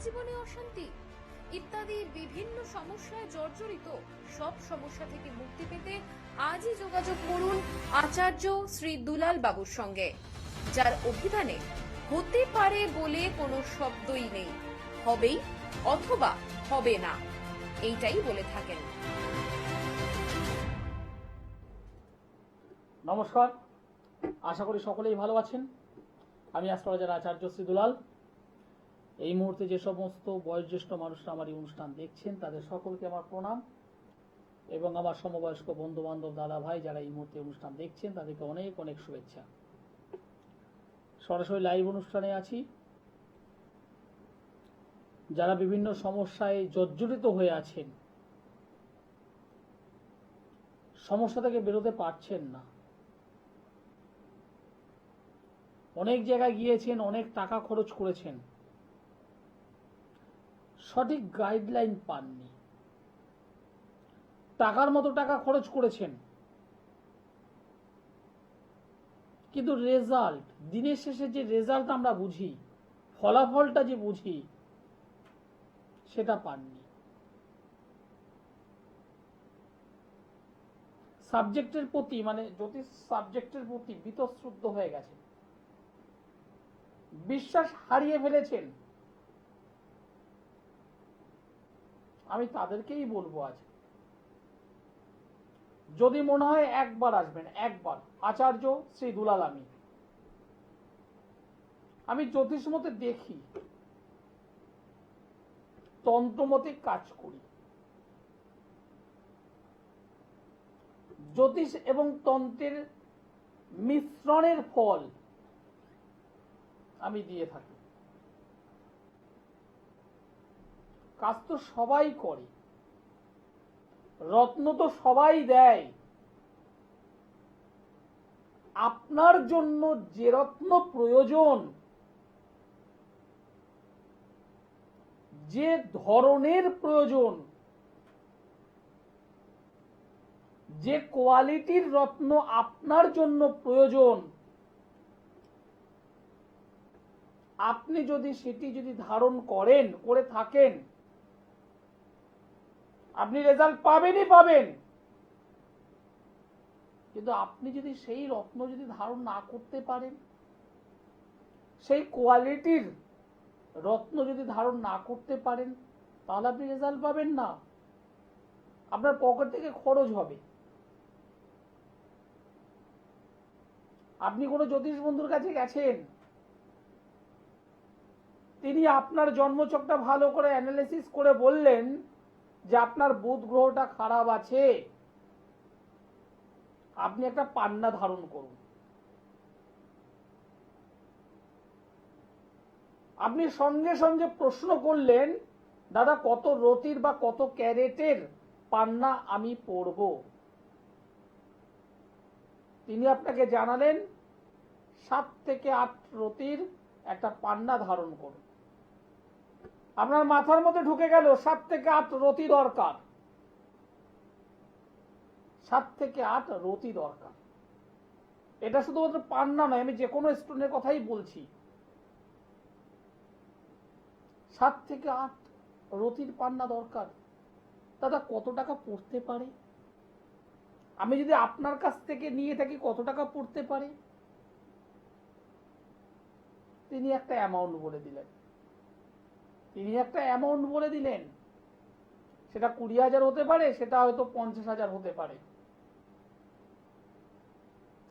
জীবনে অশান্তি ইত্যাদি বিভিন্ন সমস্যায় জর্জরিত? সব সমস্যা থেকে মুক্তি পেতে আজই যোগাযোগ করুন আচার্য শ্রী দুলাল বাবুর সঙ্গে, যার অভিধানে হতে পারে বলে কোনো শব্দই নেই, হবেই অথবা হবে না, এইটাই বলে থাকেন। নমস্কার, আশা করি সকলেই ভালো আছেন। আমি অ্যাস্ট্রোলজার আচার্য শ্রী দুলাল। এই মুহূর্তে যে সমস্ত বয়োজ্যেষ্ঠ মানুষরা আমার এই অনুষ্ঠান দেখছেন তাদের সকলকে আমার প্রণাম, এবং আমার সমবয়স্ক বন্ধু বান্ধব দাদা ভাই যারা এই মুহূর্তে অনুষ্ঠান দেখছেন তাদেরকে অনেক অনেক শুভেচ্ছা। সরাসরি লাইভ অনুষ্ঠানে আছি। যারা বিভিন্ন সমস্যায় জর্জরিত হয়ে আছেন, সমস্যা থেকে বেরোতে পারছেন না, অনেক জায়গায় গিয়েছেন, অনেক টাকা খরচ করেছেন, সঠিক গাইডলাইন পাননি, টাকার মতো টাকা খরচ করেছেন, কিন্তু রেজাল্ট, দিনের শেষে যে রেজাল্ট আমরা বুঝি, ফলাফলটা যে বুঝি, সেটা পাননি। সাবজেক্টের প্রতি, মানে জ্যোতিষ সাবজেক্টের প্রতি বীতশ্রদ্ধ হয়ে গেছে, বিশ্বাস হারিয়ে ফেলেছেন। আমি তাদেরকেই বলবো আজ, যদি মনে হয় একবার আসবেন, একবার। আচার্য শ্রী দুলাল আমি জ্যোতিষ মতে দেখি, তন্ত্রমতে কাজ করি। জ্যোতিষ এবং তন্ত্রের মিশ্রণের ফল আমি দিয়ে থাকি। কাজ তো সবাই করে, রত্ন তো সবাই দেয়। আপনার জন্য যে রত্ন প্রয়োজন, যে ধরনের প্রয়োজন, যে কোয়ালিটির রত্ন আপনার জন্য প্রয়োজন, আপনি যদি সেটি ধারণ করে থাকেন, আপনি রেজাল্ট পাবেনই পাবেন। কিন্তু আপনি যদি সেই রত্ন ধারণ না করতে পারেন, সেই কোয়ালিটির রত্ন ধারণ না করতে পারেন, তাহলে আপনি রেজাল্ট পাবেন না। আপনার পকেট থেকে খরচ হবে। আপনি কোনো জ্যোতিষ বন্ধুর কাছে গেছেন, তিনি আপনার জন্মছকটা ভালো করে অ্যানালিসিস করে বললেন যে আপনার বুধ গ্রহটা খারাপ আছে, আপনি একটা পান্না ধারণ করুন। আপনি সঙ্গে সঙ্গে প্রশ্ন করলেন, দাদা কত রতির বা কত ক্যারেটের পান্না আমি পরব? তিনি আপনাকে জানালেন 7 থেকে 8 রতির একটা পান্না ধারণ করুন। আপনার মাথার মধ্যে ঢুকে গেল 7 থেকে 8 রতি দরকার, 7 থেকে 8 রতি দরকার। এটা শুধুমাত্র পান্না নয়, আমি যে কোনো স্টোনের কথাই বলছি। 7 থেকে 8 রতির পান্না দরকার। দাদা কত টাকা পড়তে পারে? আমি যদি আপনার কাছ থেকে নিয়ে থাকি, কত টাকা পড়তে পারে? তিনি একটা অ্যামাউন্ট বলে দিলেন। সেটা 20,000 হতে পারে, সেটা হয়তো 50,000 হতে পারে।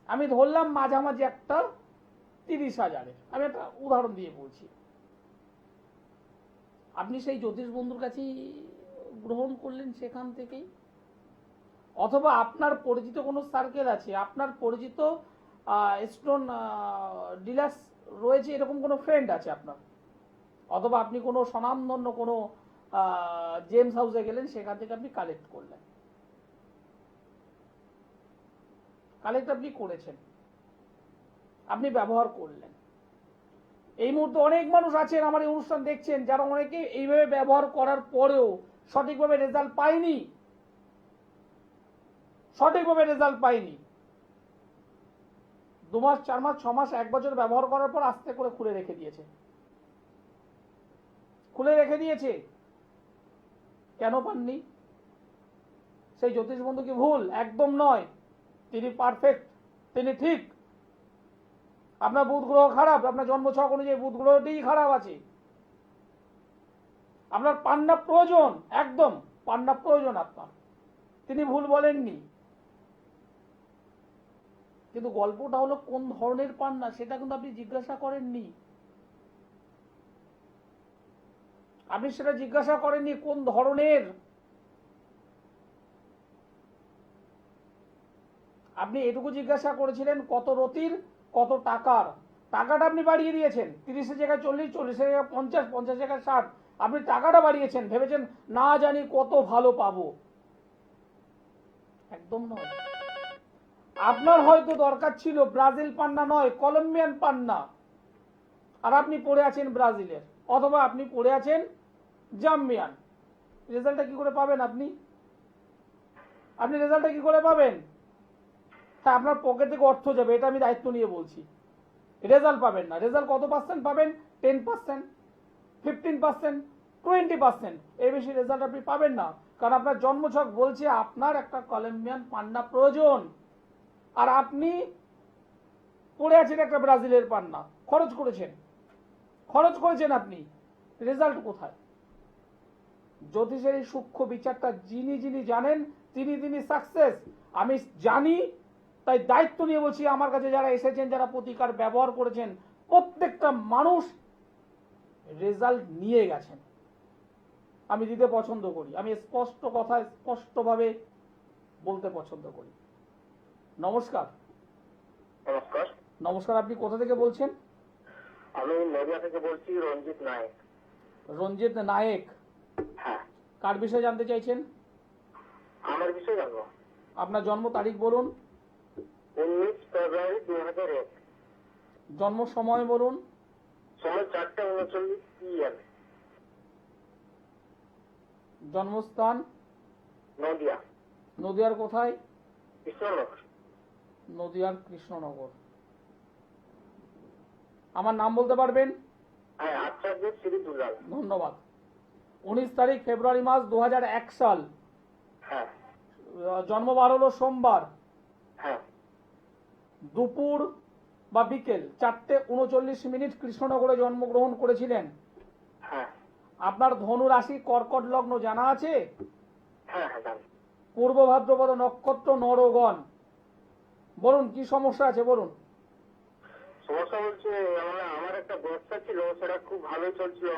আমি ধরলাম মাঝামাঝি একটা 30,000-এর, আমি একটা উদাহরণ দিয়ে বলছি। আপনি সেই জ্যোতিষ বন্ধুর কাছেই গ্রহণ করলেন সেখান থেকেই, অথবা আপনার পরিচিত কোনো সার্কেল আছে, আপনার পরিচিত স্টোন ডিলার্স রয়েছে, এরকম কোনো ফ্রেন্ড আছে আপনার, অথবা আপনি কোনো স্বনামধন্য কোনো জেমস হাউসে গেলেন, সেখান থেকে আপনি কালেক্ট করলেন। আপনি করেছেন, আপনি ব্যবহার করলেন। এই মুহূর্তে অনেক মানুষ আছেন আমার এই অনুষ্ঠান দেখছেন, যারা অনেকে এইভাবে ব্যবহার করার পরেও সঠিকভাবে রেজাল্ট পায়নি। 2 মাস, 4 মাস, 6 মাস, 1 বছর ব্যবহার করার পর আস্তে করে খুলে রেখে দিয়েছে। খুলে রেখে দিয়েছে, কেন পাননি? সেই জ্যোতিষ বন্ধু কি ভুল? একদম নয়, তিনি পারফেক্ট, তিনি ঠিক। আপনার বুধ গ্রহ খারাপ, আপনার জন্মছক অনুযায়ী বুধ গ্রহটিই খারাপ আছে। আপনার পান্না প্রয়োজন, একদম পান্না প্রয়োজন আপনার, তিনি ভুল বলেননি। কিন্তু গল্পটা হলো কোন ধরনের পান্না সেটা কিন্তু আপনি জিজ্ঞাসা করেননি। আপনি সেটা জিজ্ঞাসা করেননি কোন ধরনের। আপনি এটুকু জিজ্ঞাসা করেছিলেন কত রতির, কত টাকার। টাকাটা আপনি বাড়িয়ে দিয়েছেন, 30-এর জায়গায় 40, 40-এর জায়গায় 50, 50-এর জায়গায় 60। আপনি টাকাটা বাড়িয়েছেন, ভেবেছেন না জানি কত ভালো পাবো। একদম নয়। আপনার হয়তো দরকার ছিল ব্রাজিল পান্না নয়, কলম্বিয়ান পান্না, আর আপনি পড়ে আছেন ব্রাজিলের, অথবা আপনি পড়ে আছেন জাম্বিয়ান। রেজাল্টটা কি করে পাবেন আপনি? আপনি রেজাল্টটা কি করে পাবেন? হ্যাঁ, আপনার পকেট থেকে অর্থ যাবে, এটা আমি দায়িত্ব নিয়ে বলছি। রেজাল্ট পাবেন না। রেজাল্ট কত পার্সেন্ট পাবেন? 10%, 15%, 20%, এর বেশি রেজাল্ট আপনি পাবেন না। কারণ আপনার জন্মছক বলছে আপনার একটা কলম্বিয়ান পান্না প্রয়োজন, আর আপনি পড়ে আছেন একটা ব্রাজিলের পান্না। খরচ করেছেন আপনি, রেজাল্ট কোথায়? জ্যোতিষের এই সূক্ষ্ম বিচারটা যিনি জানেন তিনি সাকসেস। আমি জানি, তাই দায়িত্ব নিয়ে বলছি, আমার কাছে যারা এসেছেন, যারা প্রতিকার ব্যবহার করেছেন, প্রত্যেকটা মানুষ রেজাল্ট নিয়ে গেছেন। আমি দিতে পছন্দ করি, আমি স্পষ্ট কথা স্পষ্টভাবে বলতে পছন্দ করি। নমস্কার। নমস্কার। নমস্কার, আপনি কোথা থেকে বলছেন? আমি নদিয়া থেকে বলছি, রঞ্জিত নায়েক। রঞ্জিত নায়েক, হ্যাঁ। কার বিষয়ে জানতে চাইছেন? আমার বিষয়ে জানবো। আপনার জন্ম তারিখ বলুন। 19 ফেব্রুয়ারি 2001। জন্ম সময় বলুন। সময় 4:39 PM। জন্মস্থান? নদিয়া। নদিয়ার কোথায়? কৃষ্ণনগর। নদিয়ার কৃষ্ণনগর। আমার নাম বলতে পারবেন? হ্যাঁ, আচার্য শ্রী দুলাল। ধন্যবাদ। 19 তারিখ ফেব্রুয়ারি মাস 2001 সাল। হ্যাঁ। জন্মবার হলো সোমবার, হ্যাঁ। দুপুর বা বিকেল 4:39 কৃষ্ণনগরে জন্মগ্রহণ করেছিলেন। হ্যাঁ। আপনার ধনু রাশি কর্কট লগ্ন জানা আছে? হ্যাঁ। হ্যাঁ, জানি। পূর্ব ভাদ্রপদ নক্ষত্র, নরগণ। বলুন কি সমস্যা আছে, বলুন। সমস্যা বলছে, আমার একটা ব্যবসা ছিল, সেটা খুব ভালো চলছিল,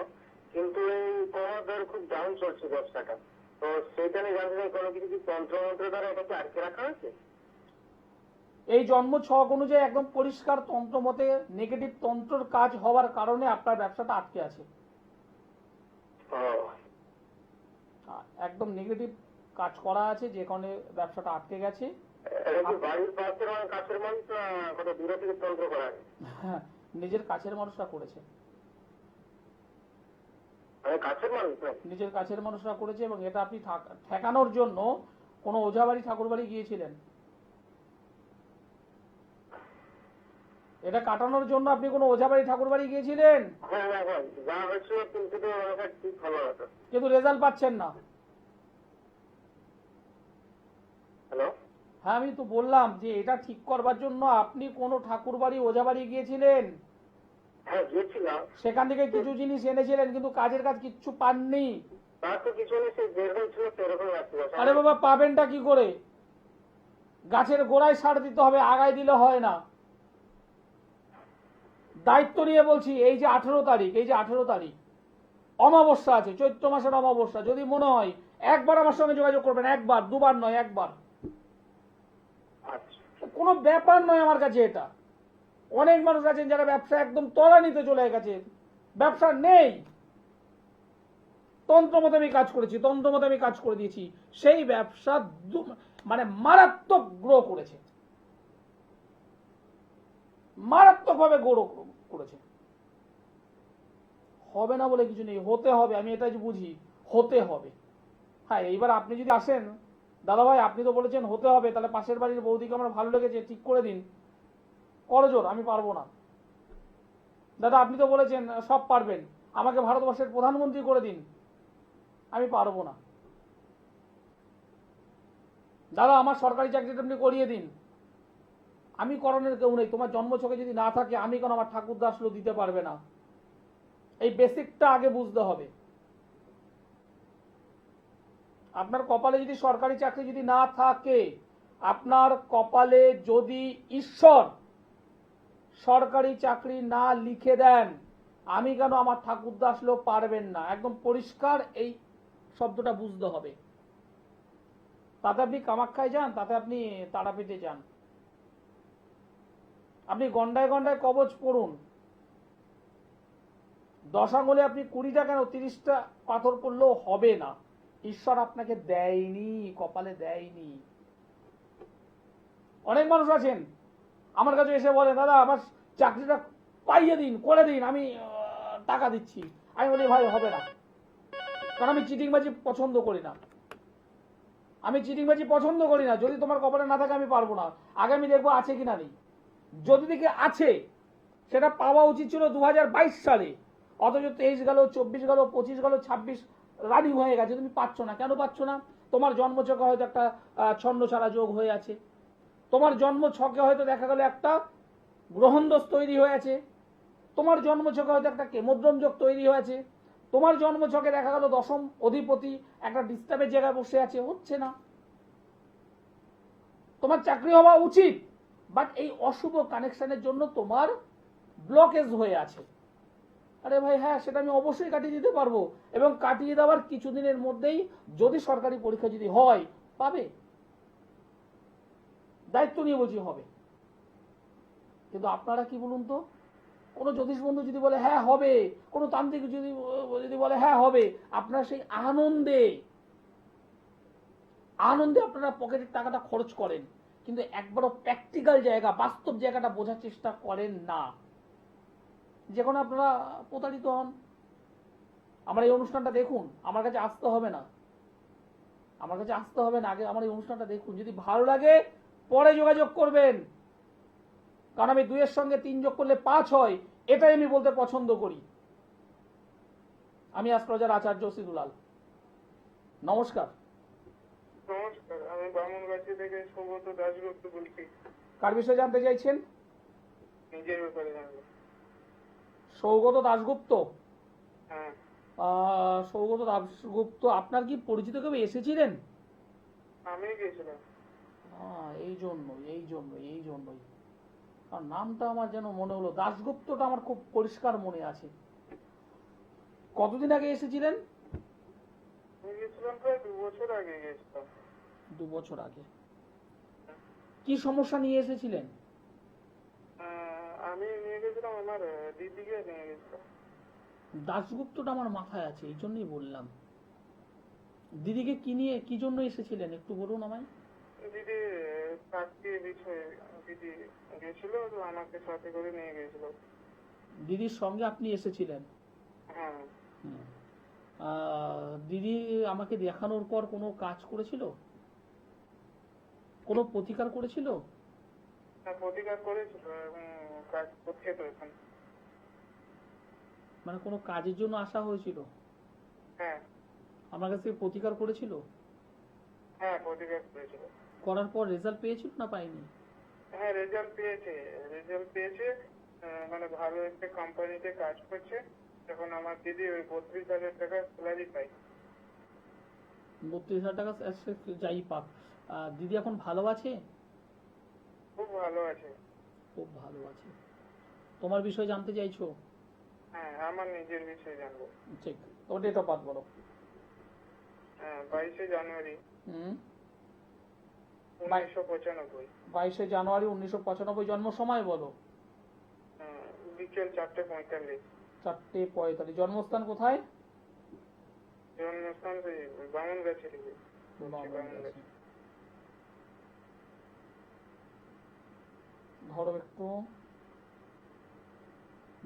কিন্তু এই কোমর খুব ডাউন চলছে ব্যবসাটা। তো সেইটা নিয়ে জানতে চাই, কোনো কিছু কি তন্ত্র দ্বারা এটাকে আটকে রাখা হয়েছে? এই জন্ম ছক অনুযায়ী একদম পরিষ্কার তন্ত্র মতে নেগেটিভ তন্ত্রের কাজ হওয়ার কারণে আপনার ব্যবসাটা আটকে আছে। একদম নেগেটিভ কাজ করা আছে, যে কারণে ব্যবসাটা আটকে গেছে। এটা কি বাড়ির পাশের কাছের মানুষ না কত দূরে থেকে তন্ত্র করা? হ্যাঁ, নিজের কাছের মানুষরা করেছে। কাছের মানুষ নিজের কাছের মানুষরা করেছে, এবং এটা আপনি ঠেকানোর জন্য কোনো ওঝাবাড়ি ঠাকুরবাড়ি গিয়েছিলেন? এটা কাটানোর জন্য আপনি কোনো ওঝাবাড়ি ঠাকুরবাড়ি গিয়েছিলেন? হ্যাঁ, যা হয়েছিল ঠিক ভালো হতো, কিন্তু রেজাল্ট পাচ্ছেন না। হ্যালো। হ্যাঁ, আমি তো বললাম যে এটা ঠিক করবার জন্য আপনি কোনো ঠাকুরবাড়ি ওঝাবাড়ি গিয়েছিলেন? হ্যাঁ, গিয়েছিলাম। সেখান থেকে কিছু জিনিস এনেছিলেন, কিন্তু কাজের কাজ কিচ্ছু পাননি। তার তো কিছু নেই, সে যেরকম ছিল সেরকম আসছিল। আরে বাবা, পাবেনটা কি করে? গাছের গোড়ায় সার দিতে হবে, আগায় দিলে হয় না। দায়িত্ব নিয়ে বলছি, এই যে 18 তারিখ অমাবস্যা আছে, চৈত্র মাসের অমাবস্যা। যদি মনে হয় একবার আমার সঙ্গে যোগাযোগ করবেন, একবার, দুবার নয়, একবার। কোনো ব্যাপার নয় আমার কাছে এটা। অনেক মানুষ আছেন যারা ব্যবসা একদম তলানিতে চলে গেছে, ব্যবসা নেই। তন্ত্র মতে আমি কাজ করেছি, তন্ত্র মতে আমি কাজ করে দিয়েছি, সেই ব্যবসা মানে মারাত্মক গ্রো করেছে, মারাত্মকভাবে গ্রো করেছে। হবে না বলে কিছু নেই, হতে হবে। আমি এটাই বুঝি, হতে হবে। হ্যাঁ, এইবার আপনি যদি আসেন, দাদা ভাই আপনি তো বলেছেন হতে হবে, তাহলে পাশের বাড়ির বৌদিকে আমার ভালো লেগেছে, ঠিক করে দিন। করজোর আমি পারবো না। দাদা আপনি তো বলেছেন সব পারবেন, আমাকে ভারতবর্ষের প্রধানমন্ত্রী করে দিন, আমি পারবো না। দাদা আমার সরকারি চাকরিটা আপনি করিয়ে দিন, আমি করণের কেউ নেই। তোমার জন্মছকে যদি না থাকে আমি কেন, আমার ঠাকুরদা আসলে দিতে পারবে না। এই বেসিকটা আগে বুঝতে হবে। আপনার কপালে যদি সরকারি চাকরি যদি না থাকে, আপনার কপালে যদি ঈশ্বর সরকারি চাকরি না লিখে দেন, আমি কেন, আমার ঠাকুরদা আসলেও পারবেন না। একদম পরিষ্কার এই শব্দটা বুঝতে হবে। তাতে আপনি কামাখ্যায় যান, তাতে আপনি তারাপীঠে যান, আপনি গন্ডায় গন্ডায় কবচ পড়ুন, 10 আঙুলে আপনি 20টা কেন 30টা পাথর পড়লেও হবে না। ঈশ্বর আপনাকে দেয়নি, কপালে দেয়নি। অনেক মানুষ আছেন আমার কাছে এসে বলে, দাদা আমার চাকরিটা পাইয়ে দিন, করে দিন, আমি টাকা দিচ্ছি। আমি বলি ভাই হবে না, কারণ আমি চিটিংবাজি পছন্দ করি না। আমি চিটিংবাজি পছন্দ করি না। যদি তোমার কপালে না থাকে আমি পারবো না। আগে আমি দেখবো আছে কিনা নেই। যদি দেখি আছে, সেটা পাওয়া উচিত ছিল 2022 সালে, অথচ 23 গেল, 24 গেল, 25 গেল, 26 রানিং হয়ে গেছে, তুমি পাচ্ছ না। কেন পাচ্ছ না? তোমার জন্মছকে হয়তো একটা ছন্ন ছাড়া যোগ হয়ে আছে, তোমার জন্ম ছকে হয়তো দেখা গেল একটা গ্রহণদোষ তৈরি হয়েছে, তোমার জন্ম ছকে হয়তো একটা কেমদ্রম যোগ তৈরি হয়েছে, তোমার জন্ম ছকে দেখা গেল 10ম অধিপতি একটা ডিস্টার্বের জায়গায় বসে আছে, হচ্ছে না। তোমার চাকরি হওয়া উচিত, বাট এই অশুভ কানেকশনের জন্য তোমার ব্লকেজ হয়ে আছে। আরে ভাই হ্যাঁ, সেটা আমি অবশ্যই কাটিয়ে দিতে পারবো, এবং কাটিয়ে দেওয়ার কিছুদিনের মধ্যেই যদি সরকারি পরীক্ষা যদি হয়, পাবে। দায়িত্ব নিয়ে বলছি হবে। কিন্তু আপনারা কি বলুন তো, কোনো জ্যোতিষ বন্ধু যদি বলে হ্যাঁ হবে, কোনো তান্ত্রিক যদি বলে হ্যাঁ হবে, আপনারা সেই আনন্দে আপনারা পকেটের টাকাটা খরচ করেন, কিন্তু একবারও প্র্যাকটিক্যাল জায়গা, বাস্তব জায়গাটা বোঝার চেষ্টা করেন না। যে কোনো আপনারা প্রতারিত হন। আমার এই অনুষ্ঠানটা দেখুন, আমার কাছে আসতে হবে না, আগে আমার এই অনুষ্ঠানটা দেখুন। যদি ভালো লাগে পরে যোগাযোগ করবেন, কারণ আমি 2-এর সঙ্গে 3 যোগ করলে 5 হয়, এটাই আমি বলতে পছন্দ করি। আমি অ্যাস্ট্রোলজার আচার্য শ্রী দুলাল। নমস্কার। নমস্কার, আমি বামনগাছি থেকে সৌগত দাশগুপ্ত বলছি। কার বিষয়ে জানতে চাইছেন? নিজের ব্যাপারে জানবো। সৌগত দাশগুপ্ত? হ্যাঁ। সৌগত দাশগুপ্ত আপনার কি পরিচিত কেউ এসেছিলেন? আমি গেছিলাম। এই জন্যই আর নামটা আমার যেন মনে হলো, দাশগুপ্তটা আমার খুব পরিষ্কার মনে আছে। কতদিন আগে এসেছিলেন? আমি গেছিলাম প্রায় 2 বছর আগে গেছিলাম। 2 বছর আগে। কি সমস্যা নিয়ে এসেছিলেন? আমি নিয়ে গেছিলাম আমার দিদিকে নিয়ে গেছিলাম। দাশগুপ্তটা আমার মাথায় আছে, এই জন্যই বললাম। দিদিকে কি নিয়ে, কি জন্য এসেছিলেন একটু বলুন আমায়। দিদি চাকরির বিষয়ে দিদি গেছিল, তো আমাকে সাথে করে নিয়ে গেছিল। দিদির সঙ্গে আপনি এসেছিলেন? হ্যাঁ। দিদি আমাকে দেখানোর পর কোনো কাজ করেছিল, কোনো প্রতিকার করেছিল? হ্যাঁ, প্রতিকার করেছিল এবং কাজ করছে তো এখন। মানে কোনো কাজের জন্য আসা হয়েছিল? হ্যাঁ। আমার কাছে প্রতিকার করেছিল? হ্যাঁ, প্রতিকার করেছিল। করার পর রেজাল্ট পেয়েছিল না পাইনি? হ্যাঁ, রেজাল্ট পেয়েছে। মানে ভালো একটা কোম্পানিতে কাজ করছে। এখন আমার দিদি ওই 32,000 টাকা স্যালারি পায়। 32,000 টাকা যাই পাক। দিদি এখন ভালো আছে? খুব ভালো আছে। খুব ভালো আছে। তোমার বিষয়ে জানতে চাইছো? হ্যাঁ, আমার নিজের বিষয়ে জানবো। ঠিক। তো ডেট অফ বার্থ বলো। হ্যাঁ, 22 জানুয়ারি 1995। 22 জানুয়ারি 1995। জন্ম সময় বলো। বিকেল 4:45। 4:45। জন্মস্থান কোথায়? জন্মস্থান বামনগাছি থেকে। ধরো একটু,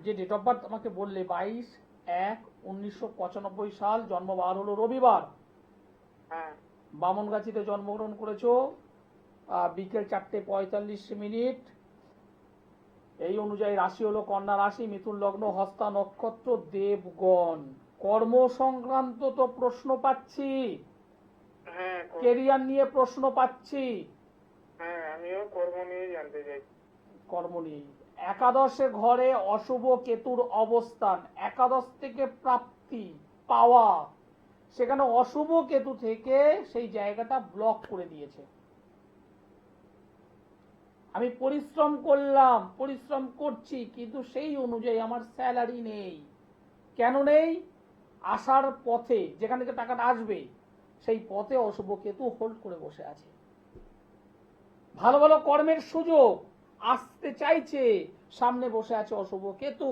যে ডেট অফ বার্থ আমাকে বললে 22/1/1995 সাল, জন্মবার হলো রবিবার। হ্যাঁ। বামনগাছিতে জন্মগ্রহণ করেছো। বিকেল 4:45। এই অনুযায়ী রাশি হলো কন্যা রাশি, মিথুন লগ্ন, হস্তা নক্ষত্র, দেবগণ। কর্ম সংক্রান্ত তো প্রশ্ন পাচ্ছি, হ্যাঁ কেরিয়ার নিয়ে প্রশ্ন পাচ্ছি, হ্যাঁ আমিও কর্ম নিয়ে জানতে চাই। কর্ম নিয়ে। একাদশে ঘরে অশুভ কেতুর অবস্থান, একাদশ থেকে প্রাপ্তি পাওয়া, সেখানে অশুভ কেতু থেকে সেই জায়গাটা ব্লক করে দিয়েছে। আমি পরিশ্রম করলাম, পরিশ্রম করছি, কিন্তু সেই অনুযায়ী আমার স্যালারি নেই। কেন নেই? আসার পথে যেখান থেকে টাকাটা আসবে সেই পথে অশুভ কেতু হোল্ড করে বসে আছে। ভালো ভালো কর্মের সুযোগ আসতে চাইছে, সামনে বসে আছে অশুভ কেতু।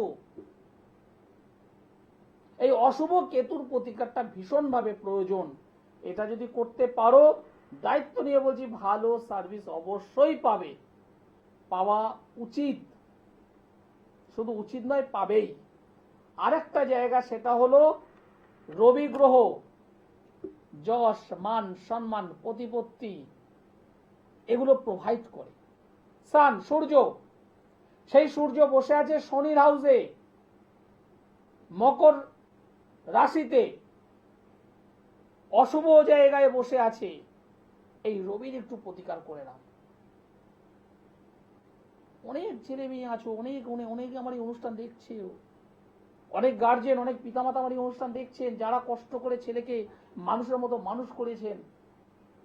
এই অশুভ কেতুর প্রতিকারটা ভীষণভাবে প্রয়োজন। এটা যদি করতে পারো, দায়িত্ব নিয়ে বলছি, ভালো সার্ভিস অবশ্যই পাবে, পাওয়া উচিত, শুধু উচিত নয়, পাবেই। আরেকটা জায়গা, সেটা হলো রবি গ্রহ যশ, মান, সম্মান, প্রতিপত্তি এগুলো প্রোভাইড করে। সান, সূর্য, সেই সূর্য বসে আছে শনির হাউসে, মকর রাশিতে, অশুভ জায়গায় বসে আছে। এই রবির একটু প্রতিকার করে নাও। অনেক ছেলে মেয়ে আছো, অনেকে আমার এই অনুষ্ঠান দেখছে, অনেক গার্জেন, অনেক পিতামাতা আমার এই অনুষ্ঠান দেখছেন, যারা কষ্ট করে ছেলেকে মানুষের মতো মানুষ করেছেন,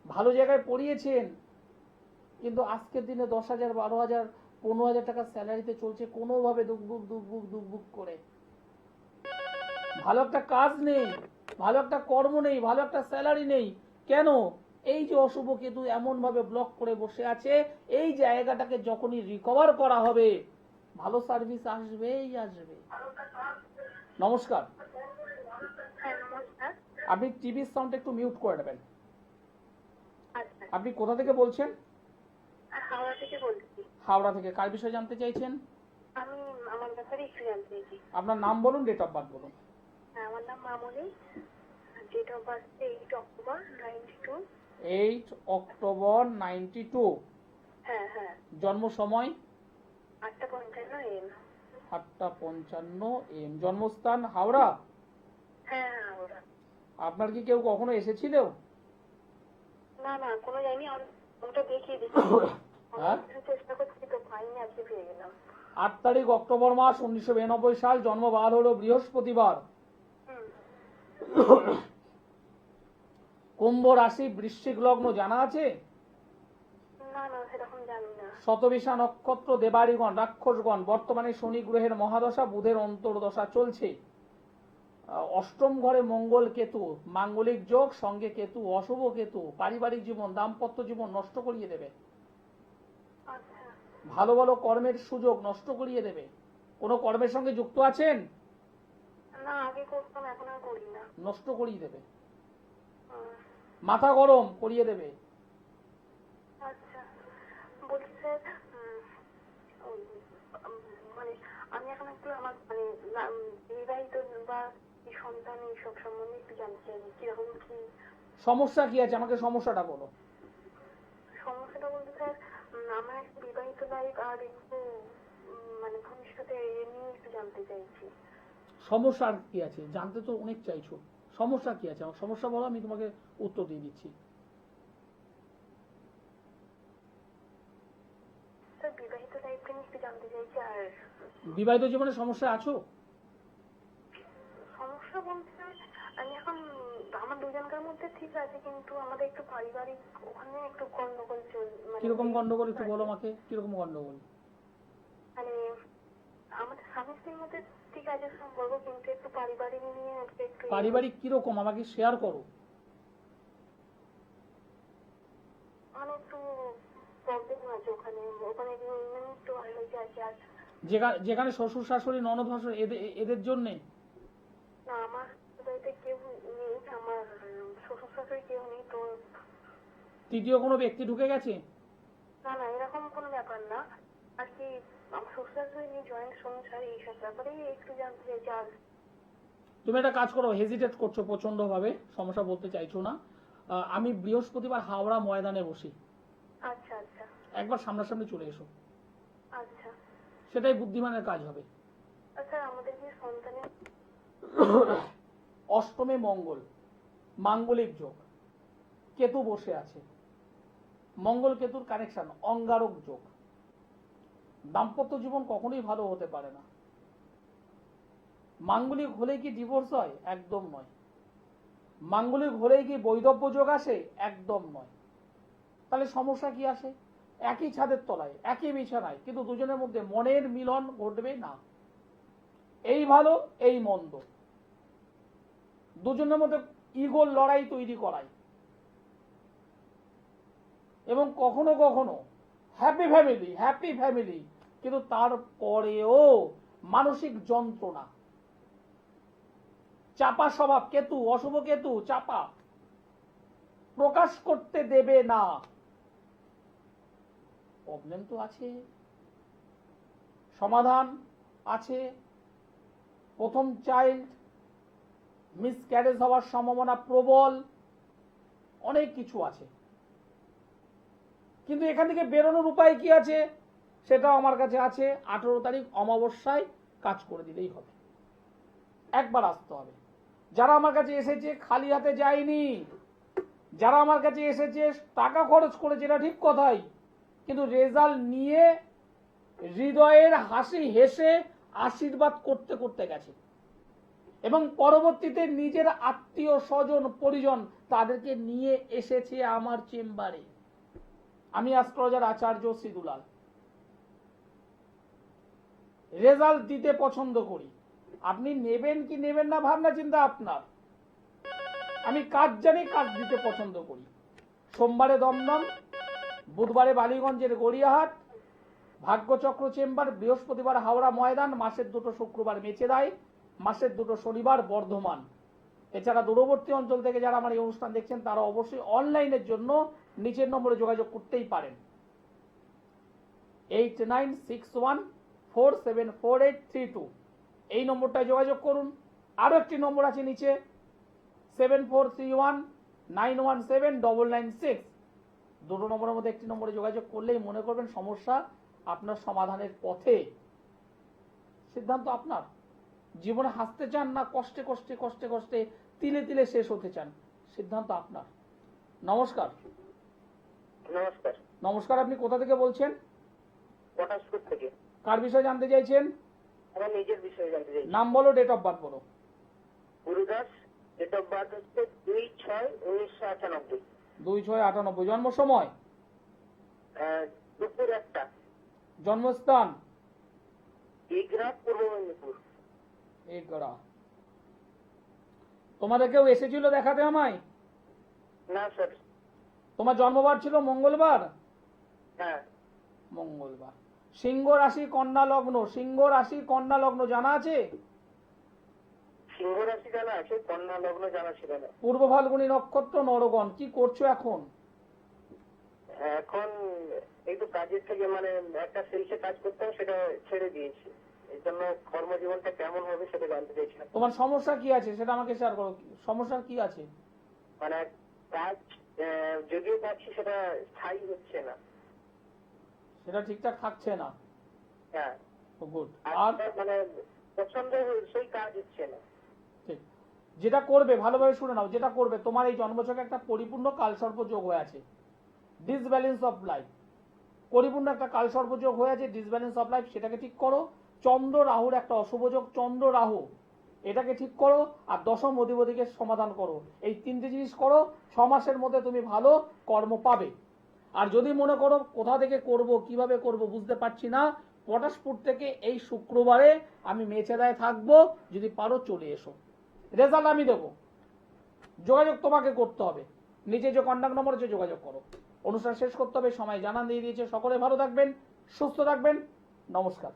ভালো জায়গায় পড়িয়েছেন, কিন্তু আজকের দিনে 10,000, 12,000, 15,000 টাকা স্যালারিতে চলছে, কোনোভাবে দুকবুক করে। ভালো একটা কাজ নেই, ভালো একটা কর্ম নেই, ভালো একটা স্যালারি নেই। কেন? এই যে অশুভ কেতু এমন ভাবে ব্লক করে বসে আছে, এই জায়গাটাকে যখনই রিকভার করা হবে, ভালো সার্ভিস আসবেই আসবে। নমস্কার, হ্যাঁ নমস্কার। আপনি টিভির সাউন্ড একটু মিউট করে নেবেন। আচ্ছা, আপনি কোথা থেকে বলছেন? হাওড়া থেকে বলছি। হাওড়া থেকে। কার বিষয়ে জানতে চাইছেন? আমি আমার ব্যাপারে একটু জানতে চাইছি। আপনার নাম বলুন, ডেট অফ বার্থ বলুন। হ্যাঁ, আমার নাম Mamoni, date of birth 8 October 92। 8 October 92। হ্যাঁ হ্যাঁ, জন্ম সময় 8:55 AM। 8:55 AM। জন্মস্থান হাওড়া। হ্যাঁ হ্যাঁ, হাওড়া। আপনার কি কেউ কখনো এসেছিল? না না, কোনো যাইনি, ওটা দেখিয়ে দিচ্ছি। হ্যাঁ, চেষ্টা করছি তো পাইনি, আজকে পেয়ে গেলাম। 8 তারিখ অক্টোবর মাস 1992 সাল, জন্মবার হলো বৃহস্পতিবার। কুম্ভ রাশি, বৃশ্চিক লগ্ন, জানা আছে? না না, সেরকম জানি না। শতবিশা নক্ষত্র, দেবাড়িগণ, রাক্ষসগণ। বর্তমানে শনি গ্রহের মহাদশা, বুধের অন্তর্দশা চলছে। অষ্টম ঘরে মঙ্গল কেতু, মাঙ্গলিক যোগ, সঙ্গে কেতু, অশুভ কেতু পারিবারিক জীবন, দাম্পত্য জীবন নষ্ট করিয়ে দেবে। আচ্ছা। ভালো ভালো কর্মের সুযোগ নষ্ট করিয়ে দেবে। কোনো কর্মের সঙ্গে যুক্ত আছেন? না, আগে করতাম, এখন আর করি না। নষ্ট করিয়ে দেবে, হুম, মাথা গরম করিয়ে দেবে। আচ্ছা, বলছি স্যার, মানে আমি এখন একটু আমার মানে বিবাহিত বা সন্তান এইসব সম্বন্ধে একটু জানতে চাই, কিরকম কি সমস্যা কি আছে, আমাকে সমস্যাটা বলো। সমস্যাটা। বলতে স্যার, আমার একটা বিবাহিত লাইফ আর একটু মানে ভবিষ্যতে এ নিয়ে একটু জানতে চাইছি। সমস্যা আর কি আছে জানতে তো অনেক চাইছো, সমস্যা কি আছে আমার সমস্যা বলো, আমি তোমাকে উত্তর দিয়ে দিচ্ছি। স্যার, বিবাহিত লাইফটা নিয়ে একটু জানতে চাইছি। আর বিবাহিত জীবনে সমস্যা আছো? সমস্যা বলতে আমি এখন আমার দুজনকার মধ্যে ঠিক আছে, কিন্তু আমাদের একটু পারিবারিক ওখানে একটু গন্ডগোল কিরকম গন্ডগোল একটু বলো আমাকে, কিরকম গন্ডগোল? মানে আমাদের স্বামী স্ত্রীর মধ্যে ঠিক আছে সম্পর্ক, কিন্তু একটু পারিবারিক নিয়ে একটু পারিবারিক কিরকম আমাকে শেয়ার করো। মানে একটু প্রবলেম আছে ওখানে ওখানে একটু হয়েছে আছে। আর যেখানে শ্বশুর শাশুড়ি ননদ ভাসুর এদের জন্যে? না, আমার বাড়িতে কেউ নেই, আমার শ্বশুর শাশুড়ি কেউ নেই তো। তৃতীয় কোনো ব্যক্তি ঢুকে গেছে? না না, এরকম কোনো ব্যাপার না আর কি। আমার শ্বশুর শাশুড়ি নিয়ে জয়েন্ট সংসার, এইসব ব্যাপারে একটু জানতে চাইছি। আর তুমি একটা কাজ করো, হেজিটেট করছো প্রচন্ড ভাবে, সমস্যা বলতে চাইছো না। আমি বৃহস্পতিবার হাওড়া ময়দানে বসি, আচ্ছা আচ্ছা একবার সামনাসামনি চলে এসো। আচ্ছা, সেটাই বুদ্ধিমানের কাজ হবে। স্যার আমাদের কি সন্তানের অষ্টমে মঙ্গল, মাঙ্গলিক যোগ, কেতু বসে আছে, মঙ্গল কেতুর কানেকশন, অঙ্গারক যোগ। দাম্পত্য জীবন কখনোই ভালো হতে পারে না। মাঙ্গলিক হলে কি ডিভোর্স হয়? একদম নয়। মাঙ্গলিক হলে কি বৈধব্য যোগ আসে? একদম নয়। তাহলে সমস্যা কি আসে? একই ছাদের তলায়, একই বিছানায়, কিন্তু দুজনের মধ্যে মনের মিলন ঘটবে না। এই ভালো, এই মন্দ, দুজনের মধ্যে ইগোর লড়াই তৈরি করায়। এবং কখনো কখনো হ্যাপি ফ্যামিলি, কিন্তু তারপরেও মানসিক যন্ত্রণা, চাপা স্বভাব, কেতু, অশুভ কেতু, চাপা, প্রকাশ করতে দেবে না। প্রবলেম তো আছে, সমাধান আছে। প্রথম চাইল্ড, মিসক্যারেজ হওয়ার সম্ভাবনা প্রবল, অনেক কিছু আছে। কিন্তু এখান থেকে বেরোনোর উপায় কি আছে? সেটাও আমার কাছে আছে। 18 তারিখ অমাবস্যায় কাজ করে দিলেই হবে। একবার আসতে হবে। যারা আমার কাছে এসেছে খালি হাতে যায়নি, যারা আমার কাছে এসেছে টাকা খরচ করে, যেটা ঠিক কথাই, কিন্তু রেজাল্ট নিয়ে হৃদয়ের হাসি হেসে আশীর্বাদ করতে করতে গেছে, এবং পরবর্তীতে নিজের আত্মীয় স্বজন পরিজন তাদেরকে নিয়ে এসেছে আমার চেম্বারে। আমি অ্যাস্ট্রোলজার আচার্য শ্রী দুলাল। রেজাল্ট দিতে পছন্দ করি। আপনি নেবেন কি নেবেন না ভাবনা চিন্তা আপনার। আমি কাজ জানি, কাজ দিতে পছন্দ করি। সোমবারে দমদম, বুধবারে বালিগঞ্জের গড়িয়াহাট, ভাগ্যচক্র চেম্বার, বৃহস্পতিবার হাওড়া ময়দান, মাসের 2 শুক্রবার মেচেদায়, মাসের 2 শনিবার বর্ধমান। এছাড়া দূরবর্তী অঞ্চল থেকে যারা আমার এই অনুষ্ঠান দেখছেন তারা অবশ্যই অনলাইনের জন্য নিচের নম্বরে যোগাযোগ করতেই পারেন। 8961474832 এই নম্বরটায় যোগাযোগ করুন। আরো একটি নম্বর আছে নিচে, 7431917996। দুটো নম্বরের মধ্যে একটি নম্বরে যোগাযোগ করলেই মনে করবেন সমস্যা আপনার সমাধানের পথে। সিদ্ধান্ত আপনার। জীবনে হাসতে চান না কষ্টে কষ্টে কষ্টে কষ্টে তিলে তিলে শেষ হতে চান? সিদ্ধান্ত আপনার। নমস্কার। নমস্কার। নমস্কার, আপনি কোথা থেকে বলছেন? পটাশপুর থেকে। কার বিষয়ে জানতে চাইছেন? আমার নিজের বিষয়ে জানতে চাই। নাম বলো, ডেট অফ বার্থ বলো। গুরুদাস, ডেট অফ বার্থ হচ্ছে 2/6/1998। 2/6/98। জন্ম সময়? দুপুর 1টা। জন্মস্থান? ইগরা, পূর্ব মেদিনীপুর। এগড়া। তোমাদের কেউ এসেছিল দেখাতে আমায়? না স্যার। তোমার জন্মবার ছিল মঙ্গলবার? হ্যাঁ। মঙ্গলবার। সিংহ রাশি কন্যা লগ্ন, সিংহ রাশি কন্যা লগ্ন জানা আছে? সিংহ রাশি জানা আছে, কন্যা লগ্ন জানা ছিল না। পূর্ব ফাল্গুনী নক্ষত্র, নরগণ। কি করছো এখন? এখন একটু কাজের থেকে মানে একটা সেলসে কাজ করতাম, সেটা ছেড়ে দিয়েছি। এই জন্য কর্মজীবনটা কেমন হবে সেটা জানতে চাইছিলাম। তোমার সমস্যা কি আছে সেটা আমাকে শেয়ার করো। সমস্যা কি আছে? মানে কাজ যদিও পাচ্ছি সেটা স্থায়ী হচ্ছে না। সেটা ঠিকঠাক থাকছে না? হ্যাঁ। গুড। আর আর মানে পছন্দ সেই কাজ হচ্ছে না। ঠিক। যেটা করবে ভালোভাবে শুনে নাও, যেটা করবে, তোমার এই জন্মছকে একটা পরিপূর্ণ কালসর্প যোগ হয়ে আছে, ডিসব্যালেন্স অফ লাইফ। পরিপূর্ণ একটা কালসর্প যোগ হয়ে আছে, ডিসব্যালেন্স অফ লাইফ, সেটাকে ঠিক করো। চন্দ্র রাহুর একটা অশুভ যোগ, চন্দ্র রাহু, এটাকে ঠিক করো। আর দশম অধিপতিকে সমাধান করো। এই 3টে জিনিস করো, 6 মাসের মধ্যে তুমি ভালো কর্ম পাবে। আর যদি মনে করো কোথা থেকে করব, কিভাবে করব বুঝতে পারছি না, পটাশপুর থেকে এই শুক্রবারে আমি মেচেদায় থাকবো, যদি পারো চলে এসো। রেজাল্ট আমি দেবো, যোগাযোগ তোমাকে করতে হবে। নিচে যে কন্ট্যাক্ট নম্বর আছে যোগাযোগ করো। অনুষ্ঠান শেষ করতে হবে, সময় জানান দিয়ে দিয়েছে। সকলে ভালো থাকবেন, সুস্থ থাকবেন। নমস্কার।